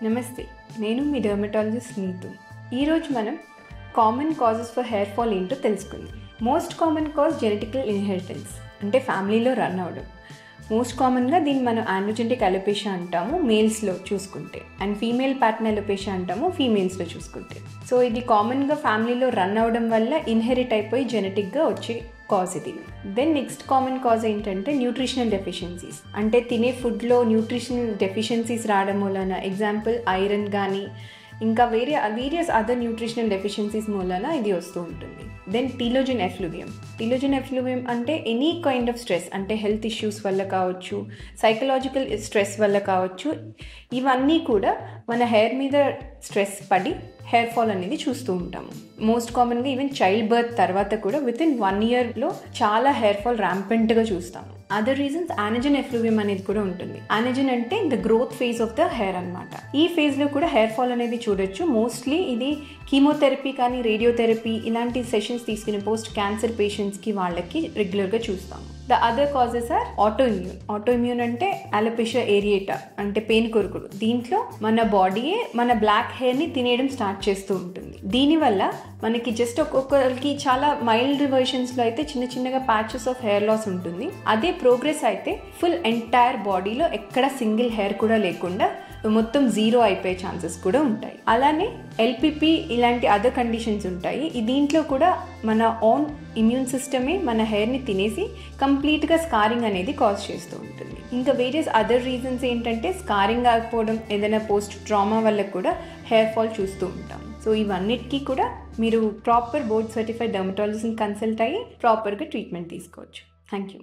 నమస్తే, నేను మీ డర్మటాలజిస్ట్ నీతు. ఈరోజు మనం common causes for hair fall ఏంటో తెలుసుకుందాం. Most common cause genetical inheritance, అంటే ఫ్యామిలీలో రన్ అవ్వడం. మోస్ట్ కామన్గా దీన్ని మనం ఆండ్రోజెనిక్ అలోపేషియా అంటాము మేల్స్లో చూసుకుంటే, అండ్ ఫీమేల్ ప్యాటర్న్ అలోపేషియా అంటాము ఫీమేల్స్లో చూసుకుంటే. సో ఇది కామన్గా ఫ్యామిలీలో రన్ అవ్వడం వల్ల ఇన్హెరిట్ అయిపోయి జెనెటిక్గా వచ్చే కాజ్ ఇది. దెన్ నెక్స్ట్ కామన్ కాజ్ ఏంటంటే న్యూట్రిషనల్ డెఫిషియన్సీస్, అంటే తినే ఫుడ్లో న్యూట్రిషనల్ డెఫిషియన్సీస్ రావడం వలన, ఎగ్జాంపుల్ ఐరన్ కానీ ఇంకా వేరియస్ అదర్ న్యూట్రిషనల్ డెఫిషియన్సీస్ మూలన ఇది వస్తూ ఉంటుంది. దెన్ టీలోజన్ ఎఫ్లూవియం అంటే ఎనీ కైండ్ ఆఫ్ స్ట్రెస్, అంటే హెల్త్ ఇష్యూస్ వల్ల కావచ్చు, సైకలాజికల్ స్ట్రెస్ వల్ల కావచ్చు, ఇవన్నీ కూడా మన హెయిర్ మీద స్ట్రెస్ పడి హెయిర్ ఫాల్ అనేది చూస్తూ ఉంటాము. మోస్ట్ కామన్గా ఈవెన్ చైల్డ్ బర్త్ తర్వాత కూడా వితిన్ 1 yearలో చాలా హెయిర్ ఫాల్ ర్యాంపెంట్గా చూస్తాము. అదర్ రీజన్స్ ఆనజన్ ఎఫ్లూవియం అనేది కూడా ఉంటుంది. ఆనజన్ అంటే the growth phase of the hair అనమాట. ఈ ఫేజ్లో కూడా హెయిర్ ఫాల్ అనేది చూడొచ్చు. మోస్ట్లీ ఇది కీమోథెరపీ కానీ రేడియోథెరపీ ఇలాంటి సెషన్స్ తీసుకునే పోస్ట్ క్యాన్సర్ పేషెంట్స్కి వాళ్ళకి రెగ్యులర్గా చూస్తాము. The other causes are autoimmune అంటే అలోపేషియా ఏరియేటా, అంటే పేను కొరుకుడు. దీంట్లో మన బాడీయే మన బ్లాక్ హెయిర్ని తినేయడం స్టార్ట్ చేస్తూ ఉంటుంది. దీనివల్ల మనకి జస్ట్ ఒక్కొక్కరికి చాలా మైల్డ్ వర్షన్స్లో అయితే చిన్నగా ప్యాచెస్ ఆఫ్ హెయిర్ లాస్ ఉంటుంది. అదే ప్రోగ్రెస్ అయితే ఫుల్ ఎంటైర్ బాడీలో ఎక్కడ సింగిల్ హెయిర్ కూడా లేకుండా మొత్తం 0 అయిపోయే ఛాన్సెస్ కూడా ఉంటాయి. అలానే ఎల్పిపి ఇలాంటి అదర్ కండిషన్స్ ఉంటాయి. దీంట్లో కూడా మన ఓన్ ఇమ్యూన్ సిస్టమే మన హెయిర్ని తినేసి కంప్లీట్గా స్కారింగ్ అనేది కాజ్ చేస్తూ ఉంటుంది. ఇంకా వేరియస్ అదర్ రీజన్స్ ఏంటంటే స్కారింగ్ ఆగిపోవడం, ఏదైనా పోస్ట్ ట్రామా వల్ల కూడా హెయిర్ ఫాల్ చూస్తూ ఉంటాం. సో ఇవన్నిటికీ కూడా మీరు ప్రాపర్ బోర్డ్ సర్టిఫైడ్ డర్మటాలజిస్ట్ని కన్సల్ట్ అయ్యి ప్రాపర్గా ట్రీట్మెంట్ తీసుకోవచ్చు. Thank you.